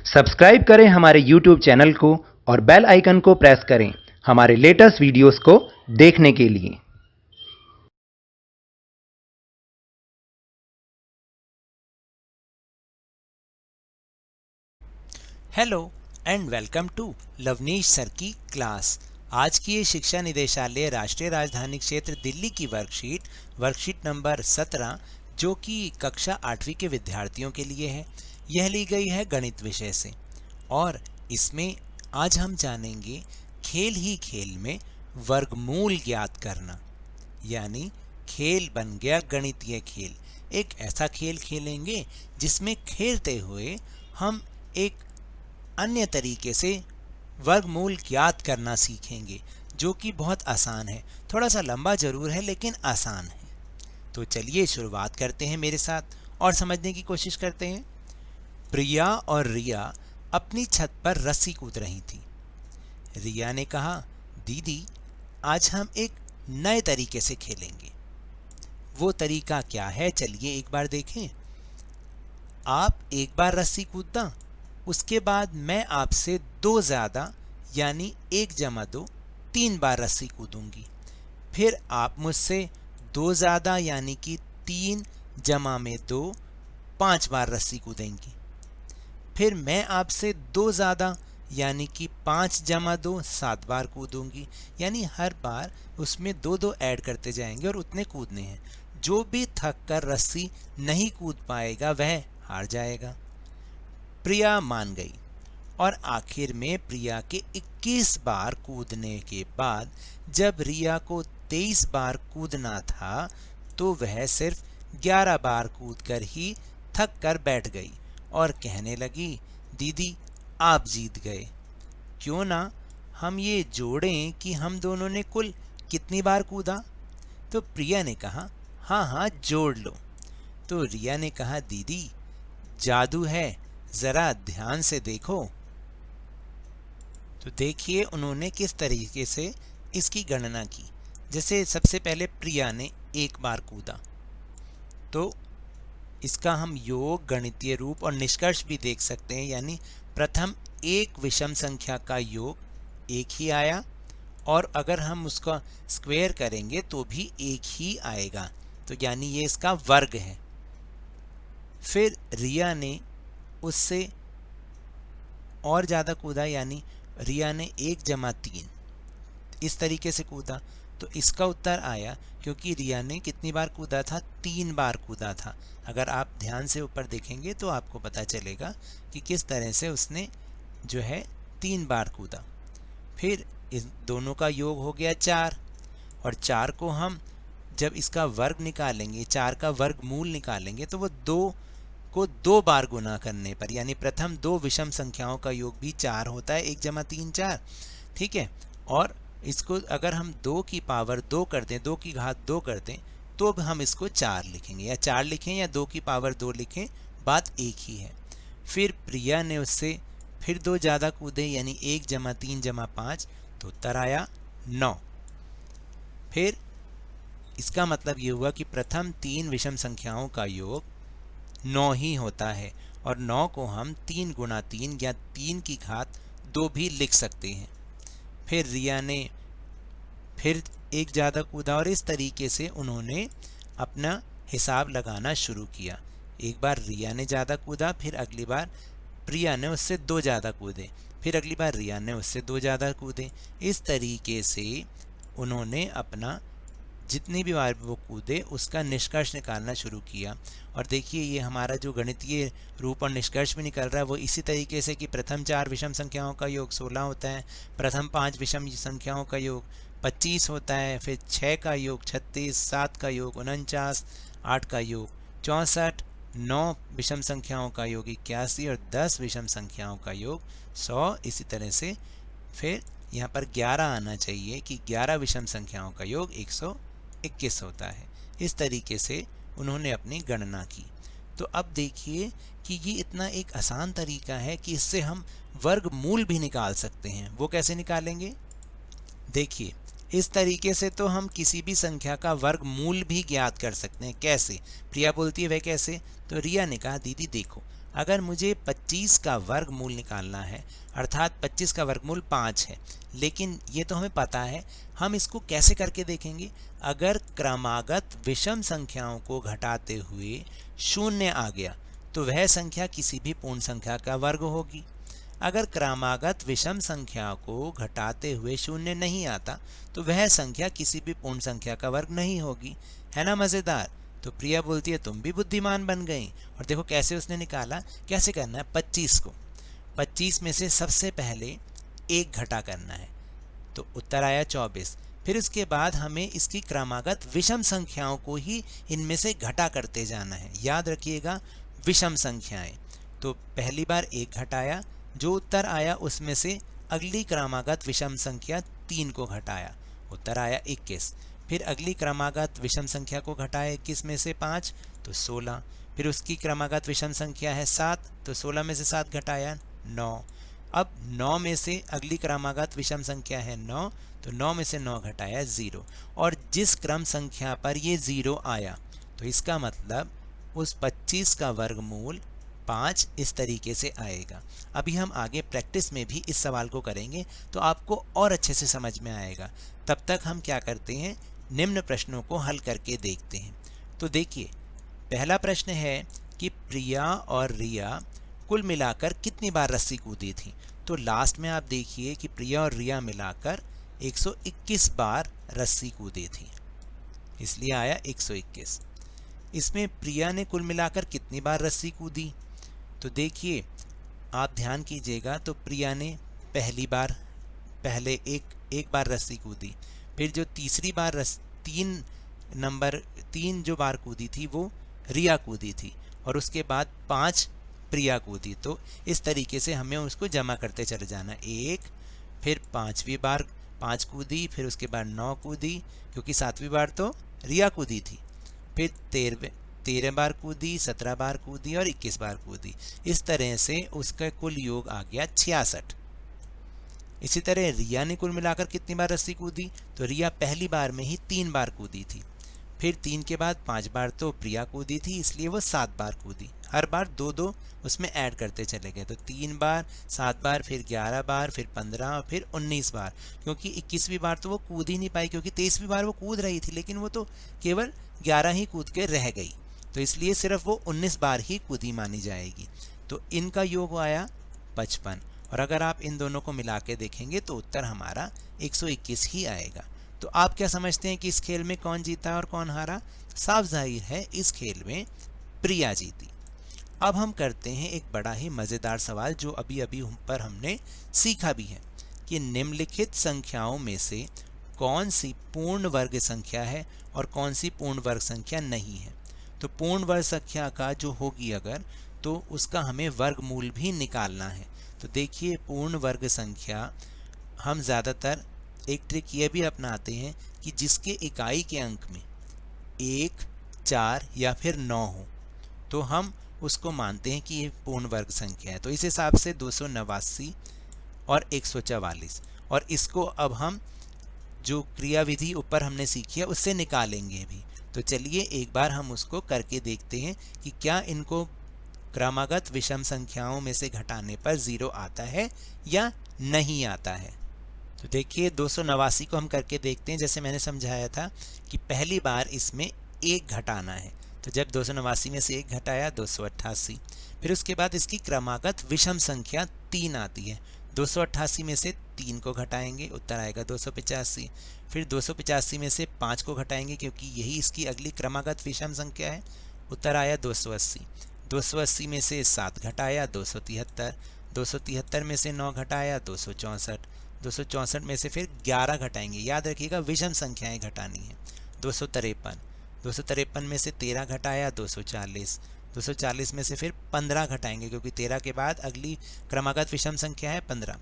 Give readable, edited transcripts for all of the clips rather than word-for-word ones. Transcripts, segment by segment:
Subscribe करें हमारे YouTube channel को और बेल आइकन को प्रेस करें हमारे लेटेस्ट वीडियोस को देखने के लिए। Hello and welcome to Lavneesh sir की क्लास। आज की ये शिक्षा निदेशालय राष्ट्रीय राजधानी क्षेत्र दिल्ली की वर्कशीट नंबर 17 जो कि कक्षा 8वीं के विद्यार्थियों के लिए है। यह ली गई है गणित विषय से और इसमें आज हम जानेंगे खेल ही खेल में वर्गमूल ज्ञात करना, यानी खेल बन गया गणितीय खेल। एक ऐसा खेल खेलेंगे जिसमें खेलते हुए हम एक अन्य तरीके से वर्गमूल ज्ञात करना सीखेंगे, जो कि बहुत आसान है। थोड़ा सा लंबा जरूर है लेकिन आसान है। तो चलिए शुरुआत करते हैं मेरे साथ और समझने की कोशिश करते हैं। प्रिया और रिया अपनी छत पर रस्सी कूद रही थी। रिया ने कहा, दीदी आज हम एक नए तरीके से खेलेंगे। वो तरीका क्या है, चलिए एक बार देखें। आप एक बार रस्सी कूदना, उसके बाद मैं आपसे 2 ज़्यादा यानी 1 + 2 3 बार रस्सी कूदूंगी। फिर आप मुझसे 2 ज़्यादा यानी कि 3 + 2 5 बार रस्सी कूदेंगी। फिर मैं आपसे 2 ज़्यादा यानी कि 5 + 2 7 बार कूदूंगी। यानी हर बार उसमें 2-2 ऐड करते जाएंगे और उतने कूदने हैं। जो भी थक कर रस्सी नहीं कूद पाएगा वह हार जाएगा। प्रिया मान गई और आखिर में प्रिया के 21 बार कूदने के बाद जब रिया को 23 बार कूदना था तो वह सिर्फ 11 बार कूदकर ही थक कर बैठ गई और कहने लगी, दीदी आप जीत गए। क्यों ना हम ये जोड़ें कि हम दोनों ने कुल कितनी बार कूदा। तो प्रिया ने कहा, हाँ हाँ जोड़ लो। तो रिया ने कहा, दीदी जादू है, जरा ध्यान से देखो। तो देखिए उन्होंने किस तरीके से इसकी गणना की। जैसे सबसे पहले प्रिया ने 1 बार कूदा, तो इसका हम योग, गणितीय रूप और निष्कर्ष भी देख सकते हैं। यानी प्रथम एक विषम संख्या का योग 1 ही आया और अगर हम उसका स्क्वायर करेंगे तो भी 1 ही आएगा, तो यानी ये इसका वर्ग है। फिर रिया ने उससे और ज़्यादा कूदा, यानी रिया ने 1 + 3 इस तरीके से कूदा, तो इसका उत्तर आया क्योंकि रिया ने कितनी बार कूदा था, 3 बार कूदा था। अगर आप ध्यान से ऊपर देखेंगे तो आपको पता चलेगा कि किस तरह से उसने जो है 3 बार कूदा। फिर इस दोनों का योग हो गया 4 और 4 को हम जब इसका वर्ग निकालेंगे, 4 का वर्गमूल निकालेंगे, तो वो 2 को 2 बार गुना करने पर, यानी प्रथम 2 विषम संख्याओं का योग भी 4 होता है। 1 + 3 4, ठीक है। और इसको अगर हम 2 की पावर 2 कर दें, 2 की घात 2 कर दें, तो हम इसको 4 लिखेंगे, या 4 लिखें या 2 की पावर 2 लिखें, बात एक ही है। फिर प्रिया ने उससे फिर 2 ज़्यादा कूदे, यानी 1 + 3 + 5, तो उत्तर आया 9। फिर इसका मतलब ये हुआ कि प्रथम 3 विषम संख्याओं का योग 9 ही होता है और 9 को हम 3 × 3 या 3 की घात 2 भी लिख सकते हैं। फिर रिया ने फिर 1 ज़्यादा कूदा और इस तरीके से उन्होंने अपना हिसाब लगाना शुरू किया। एक बार रिया ने ज़्यादा कूदा, फिर अगली बार प्रिया ने उससे 2 ज़्यादा कूदे, फिर अगली बार रिया ने उससे 2 ज़्यादा कूदे। इस तरीके से उन्होंने अपना जितनी भी बार वो कूदे उसका निष्कर्ष निकालना शुरू किया। और देखिए ये हमारा जो गणितीय रूप और निष्कर्ष भी निकल रहा है वो इसी तरीके से कि प्रथम 4 विषम संख्याओं का योग 16 होता है, प्रथम 5 विषम संख्याओं का योग 25 होता है, फिर 6 का योग 36, 7 का योग 49, 8 का योग 64, 9 विषम संख्याओं का योग 81 और 10 विषम संख्याओं का योग 100। इसी तरह से फिर यहाँ पर 11 आना चाहिए कि 11 विषम संख्याओं का योग 121 होता है। इस तरीके से उन्होंने अपनी गणना की। तो अब देखिए कि ये इतना एक आसान तरीका है कि इससे हम वर्गमूल भी निकाल सकते हैं। वो कैसे निकालेंगे, देखिए इस तरीके से तो हम किसी भी संख्या का वर्गमूल भी ज्ञात कर सकते हैं। कैसे, प्रिया बोलती है वह कैसे, तो रिया ने कहा, दीदी देखो अगर मुझे 25 का वर्गमूल निकालना है, अर्थात 25 का वर्गमूल 5 है, लेकिन ये तो हमें पता है, हम इसको कैसे करके देखेंगे? अगर क्रमागत विषम संख्याओं को घटाते हुए शून्य आ गया तो वह संख्या किसी भी पूर्ण संख्या का वर्ग होगी। अगर क्रमागत विषम संख्या को घटाते हुए शून्य नहीं आता तो वह संख्या किसी भी पूर्ण संख्या का वर्ग नहीं होगी। है ना मज़ेदार? तो प्रिया बोलती है तुम भी बुद्धिमान बन गई। और देखो कैसे उसने निकाला। कैसे करना है? 25 को 25 में से सबसे पहले 1 घटा करना है, तो उत्तर आया 24। फिर उसके बाद हमें इसकी क्रमागत विषम संख्याओं को ही इनमें से घटा करते जाना है। याद रखिएगा, विषम संख्याएं। तो पहली बार 1 घटाया, जो उत्तर आया उसमें से अगली क्रमागत विषम संख्या 3 को घटाया, उत्तर आया 21। फिर अगली क्रमागत विषम संख्या को घटाया 21 में से 5 तो 16। फिर उसकी क्रमागत विषम संख्या है 7, तो 16 में से 7 घटाया 9। अब 9 में से अगली क्रमागत विषम संख्या है 9, तो 9 में से 9 घटाया 0। और जिस क्रम संख्या पर ये 0 आया तो इसका मतलब उस 25 का वर्गमूल 5 इस तरीके से आएगा। अभी हम आगे प्रैक्टिस में भी इस सवाल को करेंगे तो आपको और अच्छे से समझ में आएगा। तब तक हम क्या करते हैं, निम्न प्रश्नों को हल करके देखते हैं। तो देखिए, पहला प्रश्न है कि प्रिया और रिया कुल मिलाकर कितनी बार रस्सी कूदी थी। तो लास्ट में आप देखिए कि प्रिया और रिया मिलाकर 121 बार रस्सी कूदी थी, इसलिए आया 121। इसमें प्रिया ने कुल मिलाकर कितनी बार रस्सी कूदी, तो देखिए आप ध्यान कीजिएगा। तो प्रिया ने पहले एक बार रस्सी कूदी, फिर जो तीसरी बार 3 जो बार कूदी थी वो रिया कूदी थी, और उसके बाद 5 प्रिया कूदी। तो इस तरीके से हमें उसको जमा करते चले जाना। 1, फिर 5वीं बार 5 कूदी, फिर उसके बाद 9 कूदी, क्योंकि 7वीं बार तो रिया कूदी थी। फिर 13 बार कूदी, 17 बार कूदी और 21 बार कूदी। इस तरह से उसका कुल योग आ गया 66। इसी तरह रिया ने कुल मिलाकर कितनी बार रस्सी कूदी, तो रिया पहली बार में ही 3 बार कूदी थी। फिर 3 के बाद 5 बार तो प्रिया कूदी थी, इसलिए वो 7 बार कूदी। हर बार 2-2 उसमें ऐड करते चले गए, तो 3 बार, 7 बार, फिर 11 बार, फिर 15 और फिर 19 बार। क्योंकि 21वीं बार तो वो कूद ही नहीं पाई, क्योंकि 23वीं बार वो कूद रही थी, लेकिन वो तो केवल 11 ही कूद के रह गई, तो इसलिए सिर्फ वो 19 बार ही कूदी मानी जाएगी। तो इनका योग आया 55, और अगर आप इन दोनों को मिला के देखेंगे तो उत्तर हमारा 121 ही आएगा। तो आप क्या समझते हैं कि इस खेल में कौन जीता और कौन हारा? साफ जाहिर है, इस खेल में प्रिया जीती। अब हम करते हैं एक बड़ा ही मज़ेदार सवाल, जो अभी अभी पर हमने सीखा भी है कि निम्नलिखित संख्याओं में से कौन सी पूर्ण वर्ग संख्या है और कौन सी पूर्ण वर्ग संख्या नहीं है। तो पूर्ण वर्ग संख्या का जो होगी अगर, तो उसका हमें वर्गमूल भी निकालना है। तो देखिए, पूर्ण वर्ग संख्या हम ज़्यादातर एक ट्रिक ये भी अपनाते हैं कि जिसके इकाई के अंक में 1, 4 या फिर 9 हो, तो हम उसको मानते हैं कि ये पूर्ण वर्ग संख्या है। तो इस हिसाब से 289 और 144, और इसको अब हम जो क्रियाविधि ऊपर हमने सीखी है उससे निकालेंगे भी। तो चलिए एक बार हम उसको करके देखते हैं कि क्या इनको क्रमागत विषम संख्याओं में से घटाने पर 0 आता है या नहीं आता है। तो देखिए 289 को हम करके देखते हैं। जैसे मैंने समझाया था कि पहली बार इसमें 1 घटाना है, तो जब 289 में से 1 घटाया 288। फिर उसके बाद इसकी क्रमागत विषम संख्या 3 आती है, 288 में से 3 को घटाएंगे, उत्तर आएगा 285। फिर 285 में से 5 को घटाएंगे, क्योंकि यही इसकी अगली क्रमागत विषम संख्या है, उत्तर आया 280। 280 में से 7 घटाया 273, 273 में से 9 घटाया 264, 264 में से फिर 11 घटाएंगे। याद रखिएगा विषम संख्याएं घटानी है। 253, 253 में से 13 घटाया 240, 240 में से फिर 15 घटाएंगे, क्योंकि 13 के बाद अगली क्रमागत विषम संख्या है 15,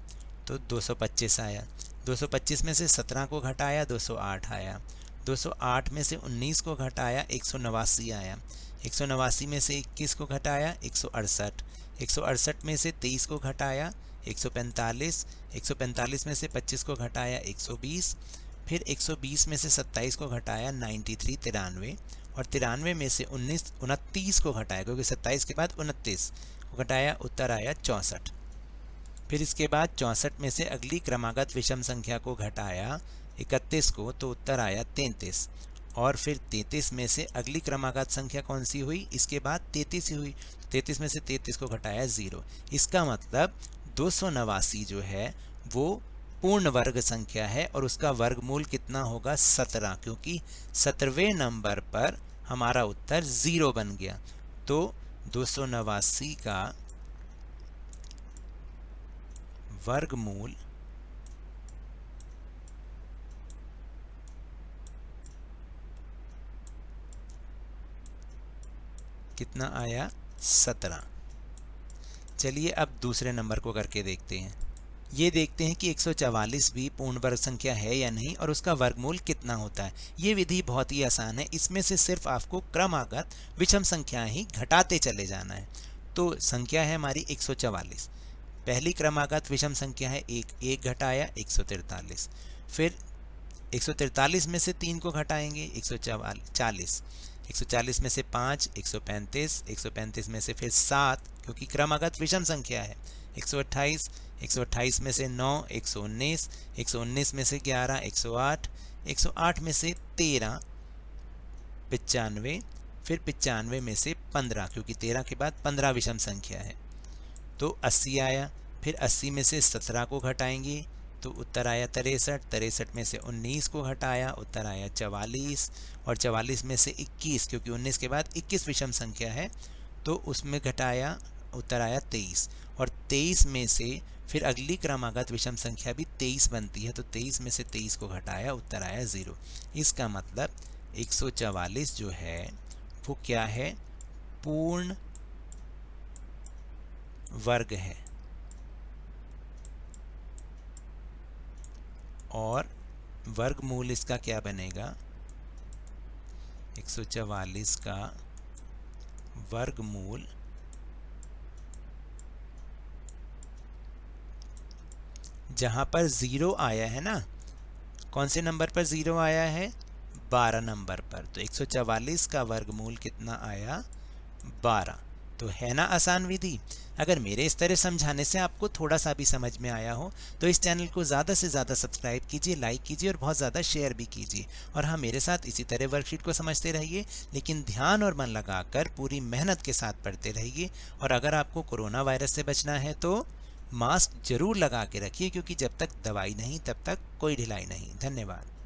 तो 225 आया। 225 में से 17 को घटाया 208 आया। 208 में से 19 को घटाया 189 आया। 189 में से 21 को घटाया 168, 168 में से 23 को घटाया 145, 145 में से 25 को घटाया 120, फिर 120 में से 27 को घटाया 93 और 93 में से 29 को घटाया, क्योंकि 27 के बाद 29 को घटाया, उत्तर आया 64। फिर इसके बाद 64 में से अगली क्रमागत विषम संख्या को घटाया 31 को, तो उत्तर आया 33। और फिर 33 में से अगली क्रमागत संख्या कौन सी हुई, इसके बाद 33 ही हुई। 33 में से 33 को घटाया 0। इसका मतलब 289 जो है वो पूर्ण वर्ग संख्या है और उसका वर्गमूल कितना होगा, 17, क्योंकि 17वें नंबर पर हमारा उत्तर 0 बन गया। तो 289 का वर्गमूल कितना आया, 17। चलिए अब दूसरे नंबर को करके देखते हैं। ये देखते हैं कि 144 भी पूर्ण वर्ग संख्या है या नहीं और उसका वर्गमूल कितना होता है। ये विधि बहुत ही आसान है, इसमें से सिर्फ आपको क्रमागत विषम संख्याएं ही घटाते चले जाना है। तो संख्या है हमारी 144, पहली क्रमागत विषम संख्या है 1 घटाया 143। फिर 143 में से 3 को घटाएंगे 140, 140 में से 5 135, 135 में से फिर 7 क्योंकि क्रमागत विषम संख्या है 128, 128 में से 9 119, 119 में से 11 108, 108 में से 13 95, फिर 95 में से 15 क्योंकि 13 के बाद 15 विषम संख्या है तो 80 आया। फिर 80 में से 17 को घटाएंगे तो उत्तर आया 63, 63 में से 19 को घटाया उत्तर आया 44 और 44 में से 21 क्योंकि 19 के बाद 21 विषम संख्या है तो उसमें घटाया उत्तर आया 23 और 23 में से फिर अगली क्रमागत विषम संख्या भी 23 बनती है तो 23 में से 23 को घटाया उत्तर आया 0। इसका मतलब 144 जो है वो क्या है, पूर्ण वर्ग है और वर्गमूल इसका क्या बनेगा, 144 का वर्गमूल जहां पर 0 आया है ना, कौन से नंबर पर 0 आया है, 12 नंबर पर, तो 144 का वर्गमूल कितना आया, 12। तो है ना आसान विधि। अगर मेरे इस तरह समझाने से आपको थोड़ा सा भी समझ में आया हो तो इस चैनल को ज़्यादा से ज़्यादा सब्सक्राइब कीजिए, लाइक कीजिए और बहुत ज़्यादा शेयर भी कीजिए। और हाँ, मेरे साथ इसी तरह वर्कशीट को समझते रहिए, लेकिन ध्यान और मन लगाकर पूरी मेहनत के साथ पढ़ते रहिए। और अगर आपको कोरोना वायरस से बचना है तो मास्क जरूर लगा के रखिए, क्योंकि जब तक दवाई नहीं तब तक कोई ढिलाई नहीं। धन्यवाद।